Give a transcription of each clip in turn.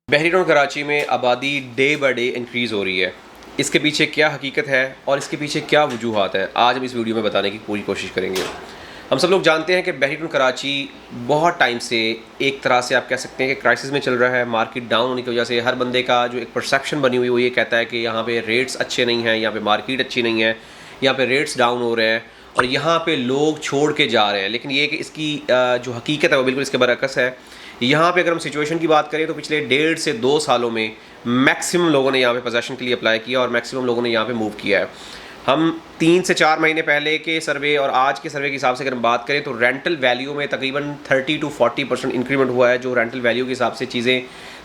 बहरी टाउन कराची में आबादी डे बाय डे इंक्रीज़ हो रही है। इसके पीछे क्या हकीकत है और इसके पीछे क्या वजूहात हैं, आज हम इस वीडियो में बताने की पूरी कोशिश करेंगे। हम सब लोग जानते हैं कि बहरी टाउन कराची बहुत टाइम से एक तरह से आप कह सकते हैं कि क्राइसिस में चल रहा है। मार्केट डाउन होने की वजह से हर बंदे का जो एक परसेप्शन बनी हुई वो ये कहता है कि यहाँ पे रेट्स अच्छे नहीं हैं, यहाँ पे मार्केट अच्छी नहीं है, यहाँ पे रेट्स डाउन हो रहे हैं और यहाँ पे लोग छोड़ के जा रहे हैं। लेकिन ये कि इसकी जो हकीकत है वो बिल्कुल इसके बरअक्स है। यहाँ पे अगर हम सिचुएशन की बात करें तो पिछले 1.5 से 2 सालों में मैक्सिमम लोगों ने यहाँ पे पोजेशन के लिए अप्लाई किया और मैक्सिमम लोगों ने यहाँ पे मूव किया है। हम 3 से 4 महीने पहले के सर्वे और आज के सर्वे के हिसाब से अगर हम बात करें तो रेंटल वैल्यू में तकरीबन 30 to 40% इंक्रीमेंट हुआ है। जो रेंटल वैल्यू के हिसाब से चीज़ें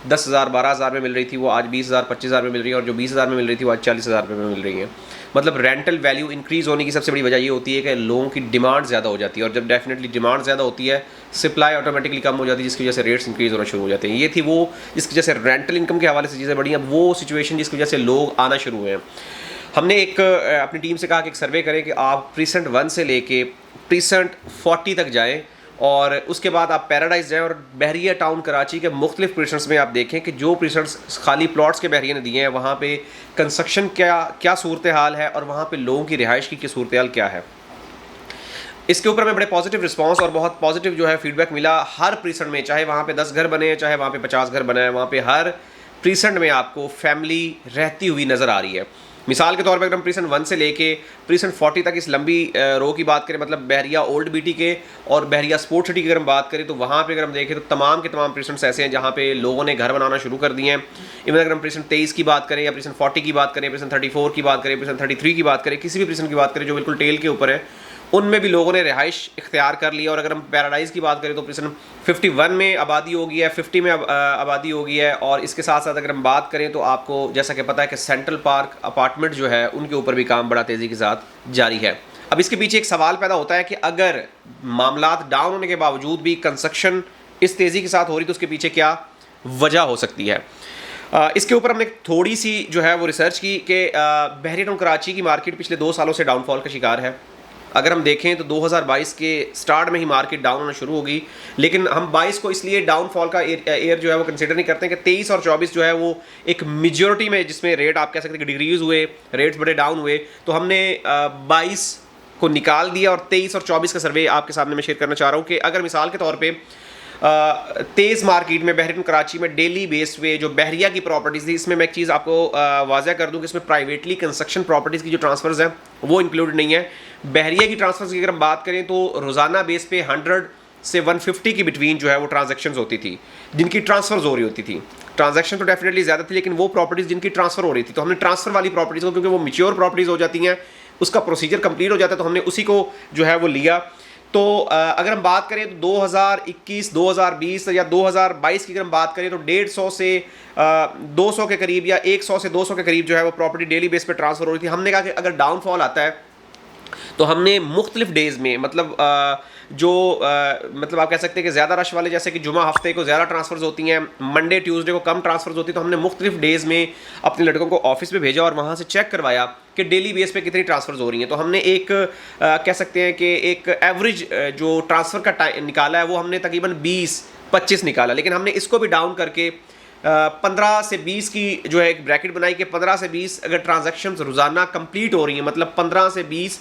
10,000 12,000 में मिल रही थी वो आज 20,000 25,000 में मिल रही है और जो 20,000 में मिल रही थी वो आज 40,000 रुपये में मिल रही है। मतलब रेंटल वैल्यू इंक्रीज़ होने की सबसे बड़ी वजह ये होती है कि लोगों की डिमांड ज़्यादा हो जाती है और जब डेफिनेटली डिमांड ज़्यादा होती है सप्लाई ऑटोमेटिकली कम हो जाती है, जिसकी वजह से रेट्स इंक्रीज़ होना शुरू हो जाते हैं। ये थी वो जिसकी वजह से रेंटल इनकम के हवाले से चीज़ें बढ़ी हैं। अब वो सिचुएशन जिसकी वजह से लोग आना शुरू हुए हैं। हमने एक अपनी टीम से कहा कि एक सर्वे करें कि आप प्रीसेंट 1 से लेके प्रीसेंट 40 तक जाएं और उसके बाद आप पैराडाइज जाएं और बहरिया टाउन कराची के मुख्तलिफ प्रीसेंट्स में आप देखें कि जो प्रीसेंट्स खाली प्लॉट्स के बहरिया ने दिए हैं वहाँ पे कंस्ट्रक्शन क्या सूरत हाल है और वहाँ पे लोगों की रिहाइश की सूरत हाल क्या है। इसके ऊपर हमें बड़े पॉजिटिव रिस्पांस और बहुत पॉजिटिव जो है फीडबैक मिला हर प्रीसेंट में, चाहे वहाँ पे 10 घर बने हैं, चाहे वहाँ पे 50 घर बने हैं, वहाँ पे हर प्रीसेंट में आपको फैमिली रहती हुई नज़र आ रही है। मिसाल के तौर पर अगर हम प्रीसेंट 1 से लेके प्रीसेंट 40 तक इस लंबी रो की बात करें, मतलब बहरिया ओल्ड बीटी के और बहरिया स्पोर्ट सिटी की अगर हम बात करें तो वहाँ पे अगर हम देखें तो तमाम के तमाम प्रीसेंट्स ऐसे हैं जहाँ पे लोगों ने घर बनाना शुरू कर दिए हैं। इवन अगर हम प्रीसेंट 23 की बात करें या प्रीसेंट 40 की बात करें, प्रीसेंट 34 की बात करें, प्रीसेंट 33 की बात करें, किसी भी प्रीसेंट की बात करें जो बिल्कुल टेल के ऊपर है, उनमें भी लोगों ने रिहाइश इख्तियार कर लिया। और अगर हम पैराडाइज़ की बात करें तो प्रीसेंट 51 में आबादी हो गई है, 50 में आबादी हो गई है। और इसके साथ साथ अगर हम बात करें तो आपको जैसा कि पता है कि सेंट्रल पार्क अपार्टमेंट जो है उनके ऊपर भी काम बड़ा तेज़ी के साथ जारी है। अब इसके पीछे एक सवाल पैदा होता है कि अगर मामलात डाउन होने के बावजूद भी कंस्ट्रक्शन इस तेज़ी के साथ हो रही तो उसके पीछे क्या वजह हो सकती है। इसके ऊपर हमने थोड़ी सी जो है वो रिसर्च की कि बहरी टाउन कराची की मार्केट पिछले 2 सालों से डाउनफॉल का शिकार है। अगर हम देखें तो 2022 के स्टार्ट में ही मार्केट डाउन होना शुरू होगी, लेकिन हम 22 को इसलिए डाउनफॉल का एयर जो है वो कंसिडर नहीं करते हैं कि 23 और 24 जो है वो एक मेजॉरिटी में जिसमें रेट आप कह सकते हैं कि डिक्रीज हुए, रेट्स बड़े डाउन हुए, तो हमने 22 को निकाल दिया और 23 और 24 का सर्वे आपके सामने मैं शेयर करना चाह रहा हूँ कि अगर मिसाल के तौर पर तेज़ मार्केट में बहरी कराची में डेली बेस पे जो बहरिया की प्रॉपर्टीज़ थी, इसमें मैं एक चीज़ आपको वाज़ह कर दूं कि इसमें प्राइवेटली कंस्ट्रक्शन प्रॉपर्टीज़ की जो ट्रांसफ़र्स हैं वो इंक्लूडेड नहीं है। बहरिया की ट्रांसफ़र्स की अगर हम बात करें तो रोज़ाना बेस पे 100 से 150 की बिटवीन जो है वो ट्रांजेक्शन्स होती थी जिनकी ट्रांसफ़र्स हो रही होती थी। ट्रांजेक्शन तो डेफिनेटली ज़्यादा थी, लेकिन वो प्रॉपर्टीज़ जिनकी ट्रांसफ़र हो रही थी तो हमने ट्रांसफ़र वाली प्रॉपर्टीज़ को, क्योंकि वो मैच्योर प्रॉपर्टीज़ हो जाती हैं, उसका प्रोसीजर कंप्लीट हो जाता है, तो हमने उसी को जो है वो लिया। तो अगर हम बात करें तो 2021, 2020 या 2022 की अगर हम बात करें तो 150 से 200 के करीब या 100 से 200 के करीब जो है वो प्रॉपर्टी डेली बेस पे ट्रांसफ़र हो रही थी। हमने कहा कि अगर डाउनफॉल आता है तो हमने मुख्तलिफ डेज़ में मतलब मतलब आप कह सकते हैं कि ज़्यादा रश वाले, जैसे कि जुमा हफ्ते को ज़्यादा ट्रांसफ़र्स होती हैं, मंडे ट्यूसडे को कम ट्रांसफ़र्स होती है, तो हमने मुख्तलिफ डेज़ में अपने लड़कों को ऑफिस में भेजा और वहाँ से चेक करवाया कि डेली बेस पे कितनी ट्रांसफ़र्स हो रही हैं। तो हमने एक कह सकते हैं कि एक एवरेज जो ट्रांसफ़र का टाइम निकाला है वो हमने तकरीबन 20-25 निकाला, लेकिन हमने इसको भी डाउन करके 15 से 20 की जो है एक ब्रैकेट बनाई कि 15 से 20 अगर ट्रांजेक्शन्स रोज़ाना कंप्लीट हो रही हैं, मतलब 15 से 20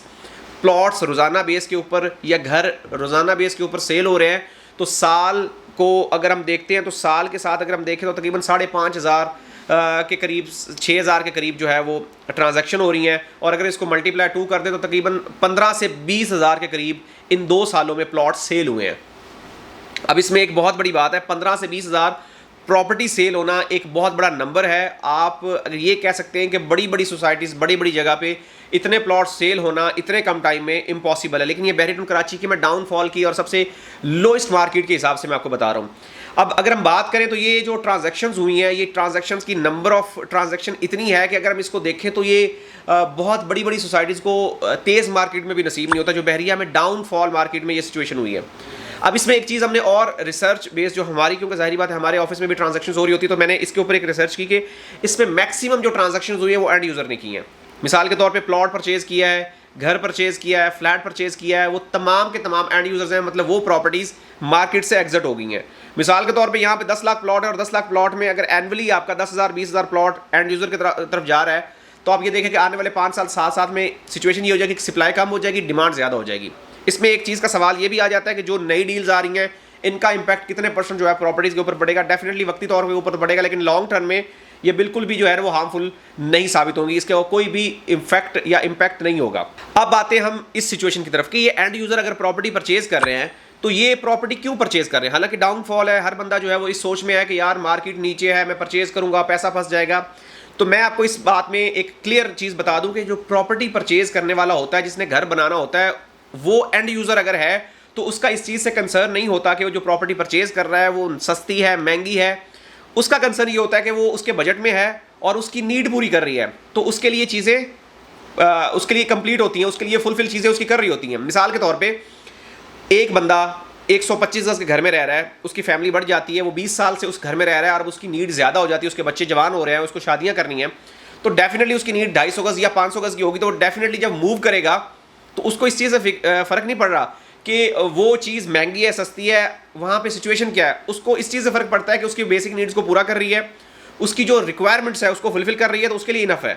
प्लॉट्स रोज़ाना बेस के ऊपर या घर रोज़ाना बेस के ऊपर सेल हो रहे हैं, तो साल को अगर हम देखते हैं तो साल के साथ अगर हम देखें तो तकरीबन 5,500 के करीब 6,000 के करीब जो है वो ट्रांजैक्शन हो रही हैं। और अगर इसको मल्टीप्लाई 2 कर दें तो तकरीबन 15 से 20,000 के करीब इन 2 सालों में प्लॉट सेल हुए हैं। अब इसमें एक बहुत बड़ी बात है, 15 से 20,000 प्रॉपर्टी सेल होना एक बहुत बड़ा नंबर है। आप ये कह सकते हैं कि बड़ी बड़ी सोसाइटीज़, बड़ी बड़ी जगह पे इतने प्लॉट सेल होना इतने कम टाइम में इम्पॉसिबल है। लेकिन ये बहरी टाउन कराची की मैं डाउनफॉल की और सबसे लोएस्ट मार्केट के हिसाब से मैं आपको बता रहा हूँ। अब अगर हम बात करें तो ये जो ट्रांजैक्शंस हुई हैं, ये ट्रांजैक्शंस की नंबर ऑफ ट्रांजैक्शन इतनी है कि अगर हम इसको देखें तो ये बहुत बड़ी बड़ी सोसाइटीज़ को तेज़ मार्केट में भी नसीब नहीं होता, जो बहरिया में डाउनफॉल मार्केट में ये सिचुएशन हुई है। अब इसमें एक चीज़ हमने और रिसर्च बेस जो हमारी, क्योंकि जाहिर बात है हमारे ऑफिस में भी ट्रांजैक्शंस हो रही होती है, तो मैंने इसके ऊपर एक रिसर्च की कि इसमें मैक्सिमम जो ट्रांजैक्शंस हुई है वो एंड यूज़र ने की हैं। मिसाल के तौर पे प्लॉट परचेज़ किया है घर परचेज़ किया है, फ्लैट परचेज़ किया है, वो तमाम के तमाम एंड यूज़र्स हैं, मतलब वो प्रॉपर्टीज़ मार्केट से एग्जिट हो गई हैं। मिसाल के तौर पे यहाँ पे 10 लाख प्लॉट है और 10 लाख प्लॉट में अगर एनुअली आपका 10,000 20,000 प्लॉट एंड यूज़र की तरफ जा रहा है, तो आप ये देखें कि आने वाले 5 साल 7 साल में सिचुएशन ये हो जाएगी कि सप्लाई कम हो जाएगी, डिमांड ज़्यादा हो जाएगी। इसमें एक चीज़ का सवाल ये भी आ जाता है कि जो नई डील्स आ रही हैं इनका इंपैक्ट कितने % जो है प्रॉपर्टीज़ के ऊपर पड़ेगा। डेफिनेटली वक्ती तौर पे ऊपर पड़ेगा, लेकिन लॉन्ग टर्म में ये बिल्कुल भी जो है वो हार्मफुल नहीं साबित होंगी, इसके कोई भी इफेक्ट या इम्पैक्ट नहीं होगा। अब आते हैं हम इस सिचुएशन की तरफ कि ये एंड यूज़र अगर प्रॉपर्टी परचेज कर रहे हैं तो ये प्रॉपर्टी क्यों परचेज कर रहे हैं। हालांकि डाउनफॉल है, हर बंदा जो है वो इस सोच में है कि यार मार्केट नीचे है, मैं परचेज करूंगा, पैसा फंस जाएगा। तो मैं आपको इस बात में एक क्लियर चीज़ बता दूं कि जो प्रॉपर्टी परचेज करने वाला होता है, जिसने घर बनाना होता है, वो एंड यूज़र अगर है तो उसका इस चीज़ से कंसर्न नहीं होता कि वो जो प्रॉपर्टी परचेज कर रहा है वो सस्ती है, महंगी है। उसका कंसर्न ये होता है कि वो उसके बजट में है और उसकी नीड पूरी कर रही है, तो उसके लिए चीज़ें उसके लिए कंप्लीट होती हैं, उसके लिए फुलफिल चीज़ें उसकी कर रही होती हैं। मिसाल के तौर पे एक बंदा 125 गज के घर में रह रहा है, उसकी फैमिली बढ़ जाती है, वो 20 साल से उस घर में रह रहा है और उसकी नीड ज़्यादा हो जाती है, उसके बच्चे जवान हो रहे हैं, उसको शादियाँ करनी है, तो डेफिनेटली उसकी नीड 250 गज या 500 गज की होगी। तो डेफिनेटली जब मूव करेगा तो उसको इस चीज़ से फ़र्क नहीं पड़ रहा कि वो चीज़ महंगी है, सस्ती है, वहाँ पे सिचुएशन क्या है। उसको इस चीज़ से फ़र्क पड़ता है कि उसकी बेसिक नीड्स को पूरा कर रही है, उसकी जो रिक्वायरमेंट्स है उसको फुलफिल कर रही है, तो उसके लिए इनफ है।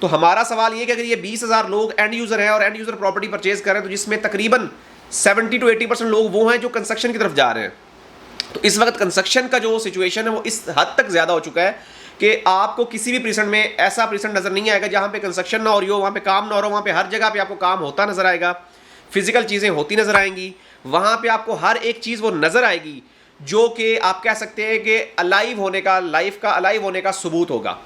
तो हमारा सवाल ये कि अगर ये 20,000 लोग एंड यूज़र हैं और एंड यूज़र प्रॉपर्टी परचेज कर रहे हैं, तो जिसमें तकरीबन 70 to 80% लोग वो हैं जो कंस्ट्रक्शन की तरफ जा रहे हैं। तो इस वक्त कंस्ट्रक्शन का जो सिचुएशन है वो इस हद तक ज़्यादा हो चुका है कि आपको किसी भी प्रीसेंट में ऐसा प्रीसेंट नज़र नहीं आएगा जहाँ पे कंस्ट्रक्शन ना हो रही हो, वहाँ पे काम ना हो रहा हो। वहाँ पे हर जगह पे आपको काम होता नज़र आएगा, फिजिकल चीज़ें होती नज़र आएंगी, वहाँ पे आपको हर एक चीज़ वो नज़र आएगी जो कि आप कह सकते हैं कि अलाइव होने का, लाइफ का अलाइव होने का सबूत होगा।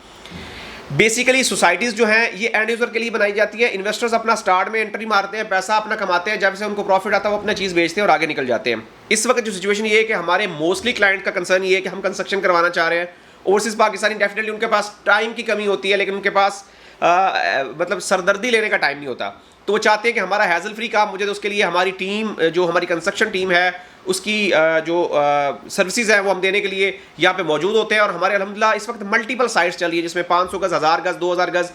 बेसिकली सोसाइटीज़ जो हैं ये एंड यूज़र के लिए बनाई जाती है। इन्वेस्टर्स अपना स्टार्ट में एंट्री मारते हैं, पैसा अपना कमाते हैं, जब से उनको प्रॉफिट आता है वो अपना चीज़ बेचते हैं और आगे निकल जाते हैं। इस वक्त जो सिचुएशन ये है कि हमारे मोस्टली क्लाइंट का कंसर्न ये है कि हम कंस्ट्रक्शन करवाना चाह रहे हैं। ओवरसीज़ पाकिस्तानी डेफिनेटली उनके पास टाइम की कमी होती है, लेकिन उनके पास मतलब सरदर्दी लेने का टाइम नहीं होता। तो वो चाहते हैं कि हमारा हैज़ल फ्री काम मुझे, तो उसके लिए हमारी टीम, जो हमारी कंस्ट्रक्शन टीम है, उसकी जो सर्विसेज हैं वो हम देने के लिए यहाँ पे मौजूद होते हैं। और हमारे अल्हम्दुलिल्लाह इस वक्त मल्टीपल साइट्स चल रही है जिसमें 500 गज, 1000 गज, 2000 गज,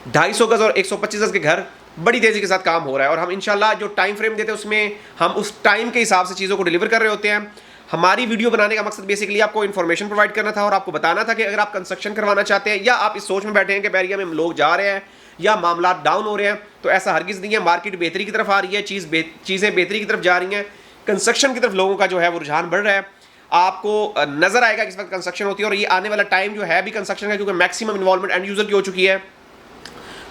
250 गज और 125 गज के घर बड़ी तेज़ी के साथ काम हो रहा है। और हम इंशाल्लाह जो टाइम फ्रेम देते हैं उसमें हम उस टाइम के हिसाब से चीज़ों को डिलीवर कर रहे होते हैं। हमारी वीडियो बनाने का मकसद बेसिकली आपको इन्फॉर्मेशन प्रोवाइड करना था और आपको बताना था कि अगर आप कंस्ट्रक्शन करवाना चाहते हैं या आप इस सोच में बैठे हैं कि बैरिया में लोग जा रहे हैं या मामला डाउन हो रहे हैं, तो ऐसा हरगिज़ नहीं है। मार्केट बेहतरी की तरफ आ रही है, चीज़ें बेहतरी की तरफ जा रही हैं, कंस्ट्रक्शन की तरफ लोगों का जो है वो रुझान बढ़ रहा है। आपको नज़र आएगा किस वक्त कंस्ट्रक्शन होती है और ये आने वाला टाइम जो है भी कंस्ट्रक्शन का, क्योंकि मैक्सिमम इन्वॉल्वमेंट एंड यूज़र की हो चुकी है।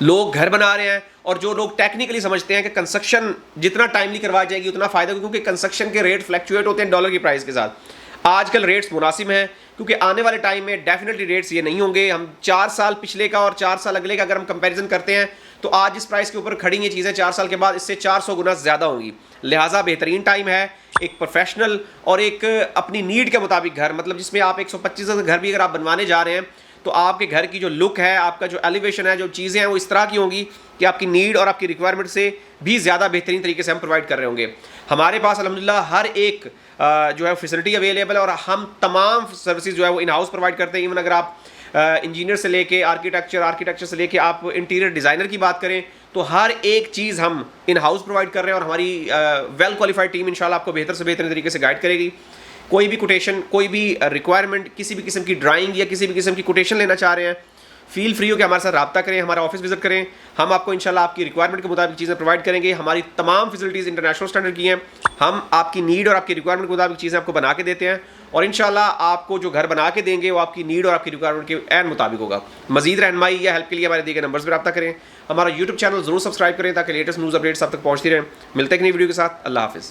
लोग घर बना रहे हैं और जो लोग टेक्निकली समझते हैं कि कंस्ट्रक्शन जितना टाइमली करवाई जाएगी उतना फ़ायदा, क्योंकि कंस्ट्रक्शन के रेट फ्लैक्चुएट होते हैं डॉलर की प्राइस के साथ। आजकल रेट्स मुनासिब हैं, क्योंकि आने वाले टाइम में डेफिनेटली रेट्स ये नहीं होंगे। हम 4 साल पिछले का और 4 साल अगले का अगर हम कंपैरिजन करते हैं तो आज इस प्राइस के ऊपर खड़ी ये चीज़ें 4 साल के बाद इससे 400 गुना ज़्यादा होंगी। लिहाजा बेहतरीन टाइम है एक प्रोफेशनल और एक अपनी नीड के मुताबिक घर, मतलब जिसमें आप 125 का घर भी अगर आप बनवाने जा रहे हैं तो आपके घर की जो लुक है, आपका जो एलिवेशन है, जो चीज़ें हैं वो इस तरह की होंगी कि आपकी नीड और आपकी रिक्वायरमेंट से भी ज़्यादा बेहतरीन तरीके से हम प्रोवाइड कर रहे होंगे। हमारे पास अल्हम्दुलिल्लाह हर एक जो है फैसिलिटी अवेलेबल है और हम तमाम सर्विसेज जो है वो इन हाउस प्रोवाइड करते हैं। इवन अगर आप इंजीनियर से लेके आर्किटेक्चर से लेके आप इंटीरियर डिज़ाइनर की बात करें तो हर एक चीज़ हम इन हाउस प्रोवाइड कर रहे हैं और हमारी वेल क्वालिफाइड टीम इंशाल्लाह आपको बेहतर से बेहतर तरीके से गाइड करेगी। कोई भी कोटेशन, कोई भी रिक्वायरमेंट, किसी भी किस्म की ड्राइंग या किसी भी किस्म की कोटेशन लेना चाह रहे हैं, फील फ्री हो कि हमारे साथ रब्ता करें, हमारा ऑफिस विजिट करें। हम आपको इंशाल्लाह आपकी रिक्वायरमेंट के मुताबिक चीज़ें प्रोवाइड करेंगे। हमारी तमाम फैसिलिटीज़ इंटरनेशनल स्टैंडर्ड की हैं। हम आपकी नीड और आपकी रिक्वायरमेंट के मुताबिक चीज़ें आपको बना के देते हैं और इंशाल्लाह आपको जो घर बना के देंगे वो आपकी नीड और आपकी रिक्वायरमेंट के एन मुताबिक होगा। मजीद रहनुमाई या हेल्प के लिए हमारे दिए गए नंबर्स पर रब्ता करें। हमारा यूट्यूब चैनल ज़रूर सब्सक्राइब करें ताकि लेटेस्ट न्यूज़ अपडेट्स आप तक पहुँचती रहें। मिलते हैं एक नई वीडियो के साथ। अल्लाह हाफिज़।